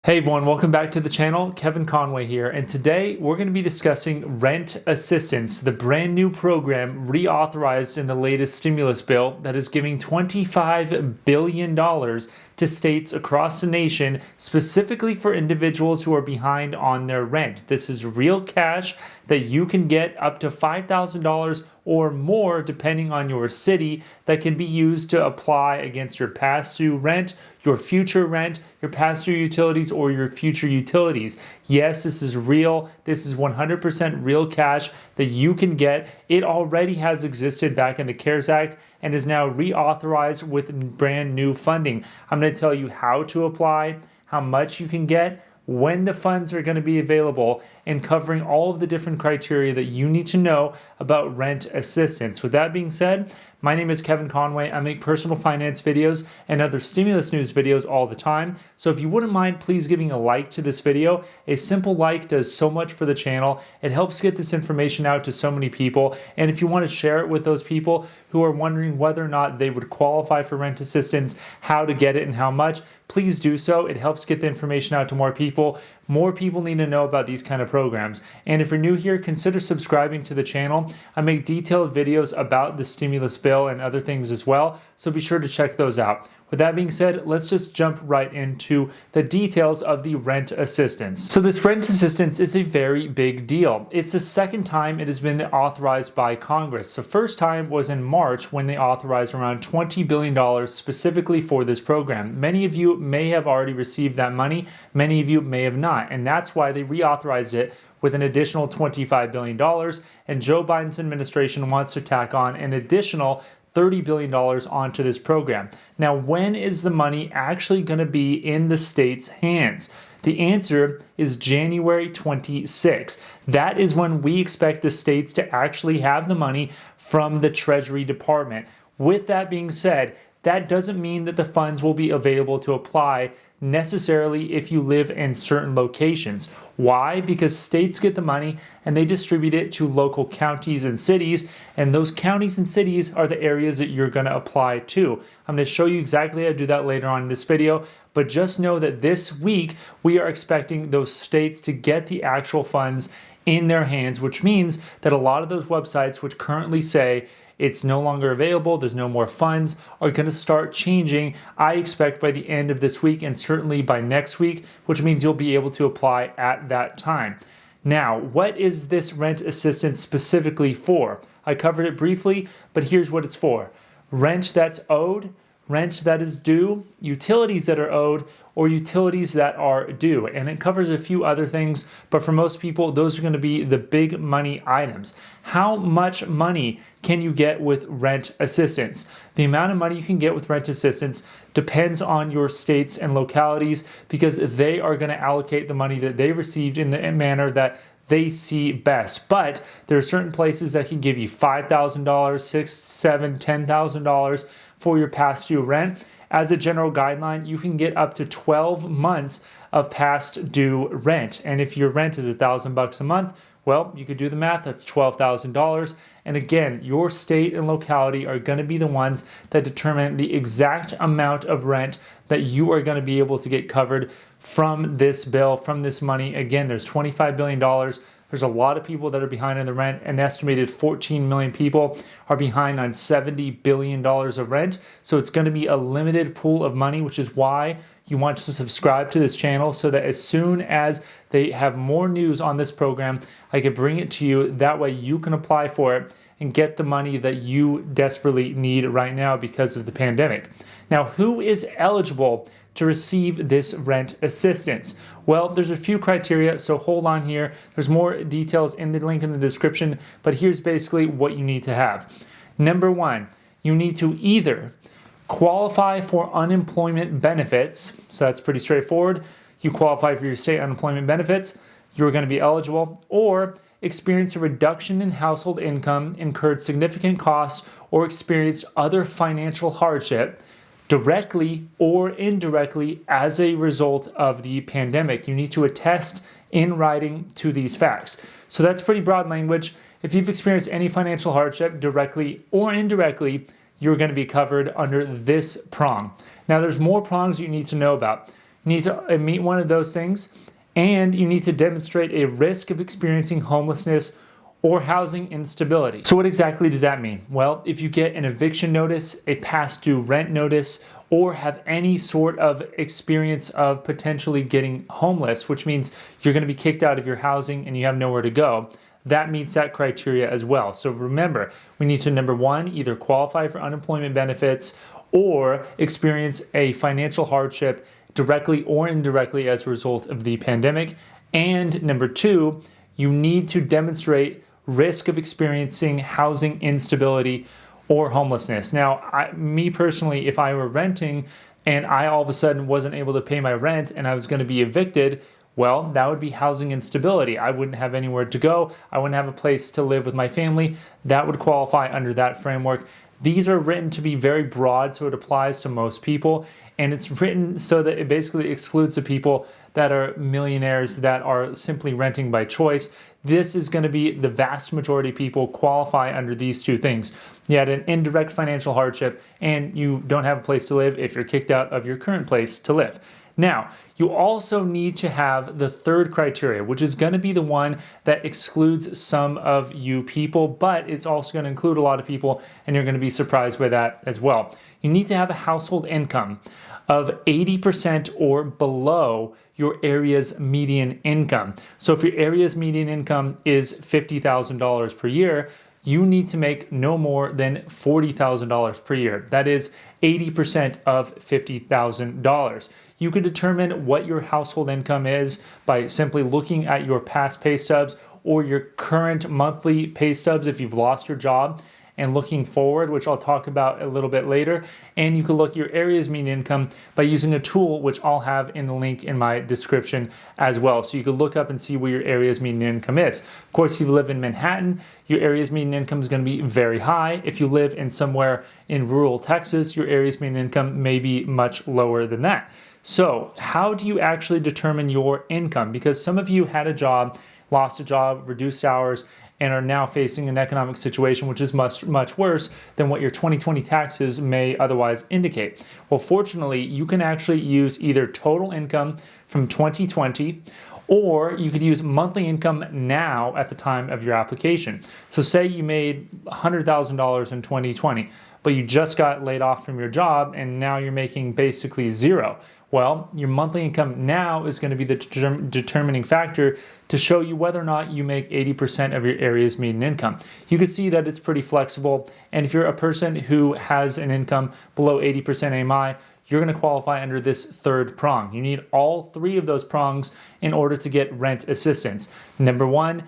Hey everyone, welcome back to the channel. Kevin Conway here, and today we're going to be discussing rent assistance, the brand new program reauthorized in the latest stimulus bill that is giving $25 billion to states across the nation, specifically for individuals who are behind on their rent. This is real cash that you can get up to $5,000 or more depending on your city that can be used to apply against your past due rent, your future rent, your past due utilities, or your future utilities. Yes, this is real. This is 100% real cash that you can get. It already has existed back in the CARES Act and is now reauthorized with brand new funding. I'm going to tell you how to apply, how much you can get, when the funds are going to be available, and covering all of the different criteria that you need to know about rent assistance. With that being said, my name is Kevin Conway. I make personal finance videos and other stimulus news videos all the time. So if you wouldn't mind, please giving a like to this video. A simple like does so much for the channel. It helps get this information out to so many people. And if you want to share it with those people who are wondering whether or not they would qualify for rent assistance, how to get it and how much, please do so. It helps get the information out to more people. More people need to know about these kind of programs. And if you're new here, consider subscribing to the channel. I make detailed videos about the stimulus bill and other things as well, so be sure to check those out. With that being said, let's just jump right into the details of the rent assistance. So this rent assistance is a very big deal. It's the second time it has been authorized by Congress. The first time was in March when they authorized around $20 billion specifically for this program. Many of you may have already received that money. Many of you may have not. And that's why they reauthorized it with an additional $25 billion. And Joe Biden's administration wants to tack on an additional $30 billion onto this program. Now, when is the money actually going to be in the state's hands? The answer is January 26. That is when we expect the states to actually have the money from the Treasury Department. With that being said, that doesn't mean that the funds will be available to apply necessarily if you live in certain locations. Why? Because states get the money and they distribute it to local counties and cities, and those counties and cities are the areas that you're going to apply to. I'm going to show you exactly how to do that later on in this video, but just know that this week we are expecting those states to get the actual funds in their hands, which means that a lot of those websites which currently say it's no longer available, there's no more funds, are going to start changing, I expect, by the end of this week and certainly by next week, which means you'll be able to apply at that time. Now, what is this rent assistance specifically for? I covered it briefly, but here's what it's for. Rent that's owed, rent that is due, utilities that are owed, or utilities that are due. And it covers a few other things, but for most people, those are going to be the big money items. How much money can you get with rent assistance? The amount of money you can get with rent assistance depends on your states and localities, because they are going to allocate the money that they received in the manner that they see best. But there are certain places that can give you $5,000, $6,000, $7,000, $10,000 for your past due rent. As a general guideline, you can get up to 12 months of past due rent. And if your rent is $1,000 a month, well, you could do the math, that's $12,000. And again, your state and locality are going to be the ones that determine the exact amount of rent that you are going to be able to get covered from this bill, from this money. Again, there's $25 billion. There's a lot of people that are behind on the rent. An estimated 14 million people are behind on $70 billion of rent. So it's going to be a limited pool of money, which is why you want to subscribe to this channel so that as soon as they have more news on this program, I can bring it to you. That way you can apply for it and get the money that you desperately need right now because of the pandemic. Now, who is eligible to receive this rent assistance? Well, there's a few criteria, so hold on here. There's more details in the link in the description, but here's basically what you need to have. Number one, you need to either qualify for unemployment benefits, so that's pretty straightforward. You qualify for your state unemployment benefits, you're going to be eligible, or experience a reduction in household income, incurred significant costs, or experienced other financial hardship directly or indirectly as a result of the pandemic. You need to attest in writing to these facts. So that's pretty broad language. If you've experienced any financial hardship directly or indirectly, you're going to be covered under this prong. Now, there's more prongs you need to know about. You need to meet one of those things, and you need to demonstrate a risk of experiencing homelessness or housing instability. So what exactly does that mean? Well, if you get an eviction notice, a past due rent notice, or have any sort of experience of potentially getting homeless, which means you're going to be kicked out of your housing and you have nowhere to go, that meets that criteria as well. So remember, we need to, number one, either qualify for unemployment benefits or experience a financial hardship directly or indirectly as a result of the pandemic. And number two, you need to demonstrate risk of experiencing housing instability or homelessness. Now, me personally, if I were renting and I all of a sudden wasn't able to pay my rent and I was going to be evicted, well, that would be housing instability. I wouldn't have anywhere to go. I wouldn't have a place to live with my family. That would qualify under that framework. These are written to be very broad, so it applies to most people. And it's written so that it basically excludes the people that are millionaires that are simply renting by choice. This is going to be the vast majority of people qualify under these two things. You had an indirect financial hardship and you don't have a place to live if you're kicked out of your current place to live. Now, you also need to have the third criteria, which is going to be the one that excludes some of you people, but it's also going to include a lot of people, and you're going to be surprised by that as well. You need to have a household income of 80% or below your area's median income. So if your area's median income is $50,000 per year, you need to make no more than $40,000 per year. That is 80% of $50,000. You can determine what your household income is by simply looking at your past pay stubs or your current monthly pay stubs if you've lost your job, and looking forward, which I'll talk about a little bit later. And you can look at your area's median income by using a tool, which I'll have in the link in my description as well. So you can look up and see where your area's median income is. Of course, if you live in Manhattan, your area's median income is going to be very high. If you live in somewhere in rural Texas, your area's median income may be much lower than that. So how do you actually determine your income? Because some of you had a job, lost a job, reduced hours, and are now facing an economic situation which is much, much worse than what your 2020 taxes may otherwise indicate. Well, fortunately, you can actually use either total income from 2020, or you could use monthly income now at the time of your application. So say you made $100,000 in 2020, but you just got laid off from your job and now you're making basically zero. Well, your monthly income now is going to be the determining factor to show you whether or not you make 80% of your area's median income. You can see that it's pretty flexible, and if you're a person who has an income below 80% AMI, you're going to qualify under this third prong. You need all three of those prongs in order to get rent assistance. Number one,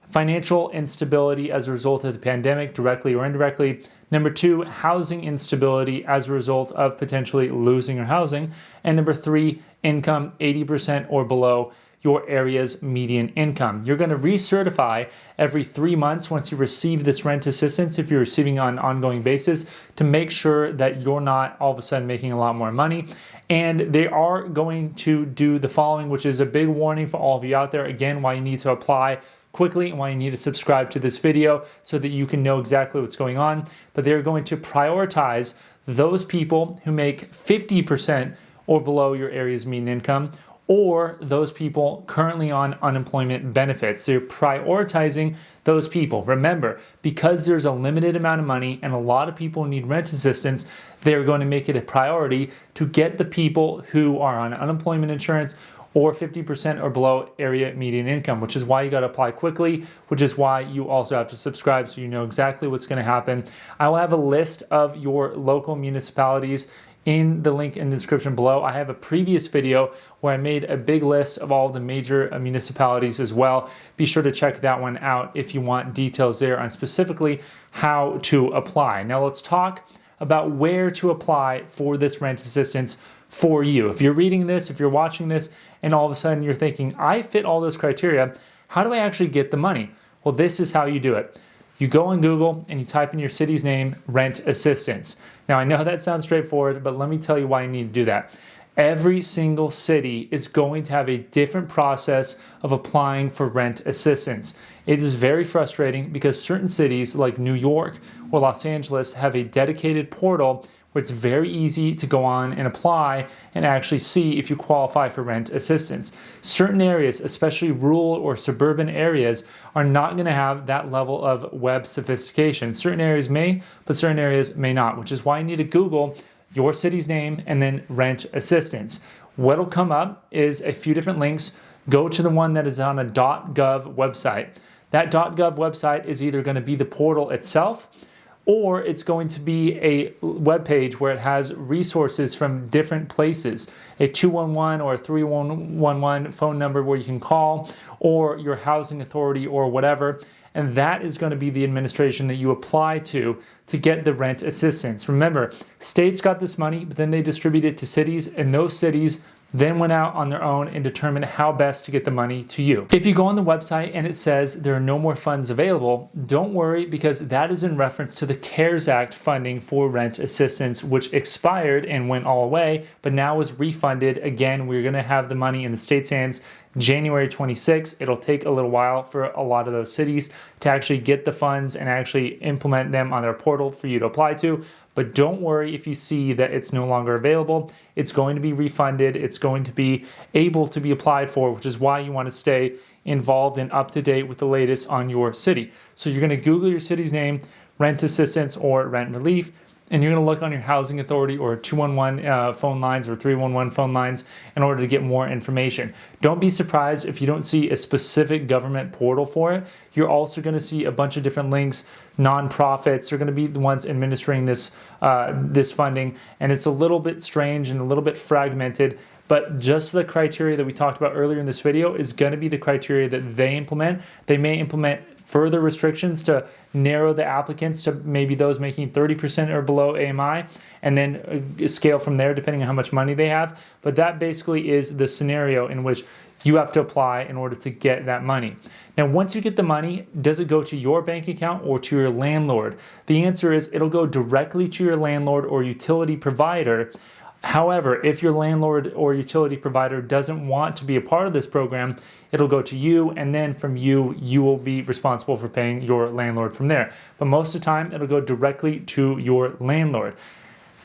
financial instability as a result of the pandemic, directly or indirectly. Number two, housing instability as a result of potentially losing your housing. And number three, income 80% or below your area's median income. You're going to recertify every 3 months once you receive this rent assistance, if you're receiving on an ongoing basis, to make sure that you're not all of a sudden making a lot more money. And they are going to do the following, which is a big warning for all of you out there. Again, why you need to apply quickly and why you need to subscribe to this video so that you can know exactly what's going on. But they're going to prioritize those people who make 50% or below your area's median income, or those people currently on unemployment benefits. So you're prioritizing those people. Remember, because there's a limited amount of money and a lot of people need rent assistance, they're going to make it a priority to get the people who are on unemployment insurance or 50% or below area median income, which is why you got to apply quickly, which is why you also have to subscribe so you know exactly what's going to happen. I will have a list of your local municipalities in the link in the description below. I have a previous video where I made a big list of all the major municipalities as well. Be sure to check that one out if you want details there on specifically how to apply. Now let's talk about where to apply for this rent assistance for you. If you're reading this, if you're watching this, and all of a sudden you're thinking, I fit all those criteria, how do I actually get the money? Well, this is how you do it. You go on Google and you type in your city's name, rent assistance. Now, I know that sounds straightforward, but let me tell you why you need to do that. Every single city is going to have a different process of applying for rent assistance. It is very frustrating because certain cities like New York or Los Angeles have a dedicated portal where it's very easy to go on and apply and actually see if you qualify for rent assistance. Certain areas, especially rural or suburban areas, are not going to have that level of web sophistication. Certain areas may, but certain areas may not, which is why you need to Google your city's name and then rent assistance. What'll come up is a few different links. Go to the one that is on a .gov website. That .gov website is either going to be the portal itself, or it's going to be a web page where it has resources from different places, a 211 or a 3111 phone number where you can call, or your housing authority or whatever. And that is going to be the administration that you apply to get the rent assistance. Remember, states got this money, but then they distribute it to cities, and those cities then went out on their own and determined how best to get the money to you. If you go on the website and it says there are no more funds available, don't worry, because that is in reference to the CARES Act funding for rent assistance, which expired and went all away, but now is refunded. Again, we're going to have the money in the state's hands January 26th. It'll take a little while for a lot of those cities to actually get the funds and actually implement them on their portal for you to apply to. But don't worry if you see that it's no longer available. It's going to be refunded. It's going to be able to be applied for, which is why you want to stay involved and up to date with the latest on your city. So you're going to Google your city's name, rent assistance or rent relief, and you're going to look on your housing authority or 211 phone lines or 311 phone lines in order to get more information. Don't be surprised if you don't see a specific government portal for it. You're also going to see a bunch of different links. Nonprofits are going to be the ones administering this funding, and it's a little bit strange and a little bit fragmented. But just the criteria that we talked about earlier in this video is going to be the criteria that they implement. They may implement further restrictions to narrow the applicants to maybe those making 30% or below AMI, and then scale from there depending on how much money they have. But that basically is the scenario in which you have to apply in order to get that money. Now, once you get the money, does it go to your bank account or to your landlord? The answer is it'll go directly to your landlord or utility provider. However, if your landlord or utility provider doesn't want to be a part of this program, it'll go to you, and then from you, you will be responsible for paying your landlord from there. But most of the time, it'll go directly to your landlord.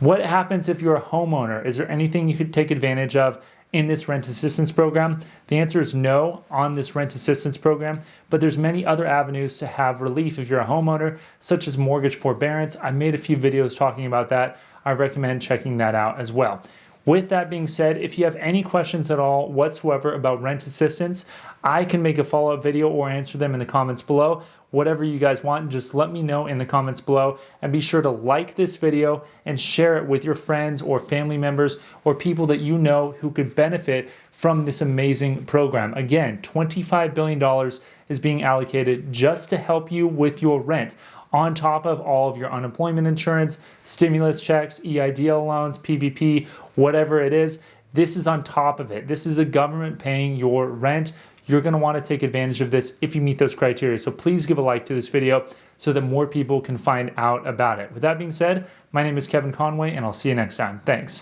What happens if you're a homeowner? Is there anything you could take advantage of in this rent assistance program? The answer is no on this rent assistance program, but there's many other avenues to have relief if you're a homeowner, such as mortgage forbearance. I made a few videos talking about that. I recommend checking that out as well. With that being said, if you have any questions at all whatsoever about rent assistance, I can make a follow-up video or answer them in the comments below. Whatever you guys want, just let me know in the comments below, and be sure to like this video and share it with your friends or family members or people that you know who could benefit from this amazing program. Again, $25 billion is being allocated just to help you with your rent, on top of all of your unemployment insurance, stimulus checks, EIDL loans, PPP, whatever it is. This is on top of it. This is a government paying your rent. You're going to want to take advantage of this if you meet those criteria. So please give a like to this video so that more people can find out about it. With that being said, my name is Kevin Conway, and I'll see you next time. Thanks.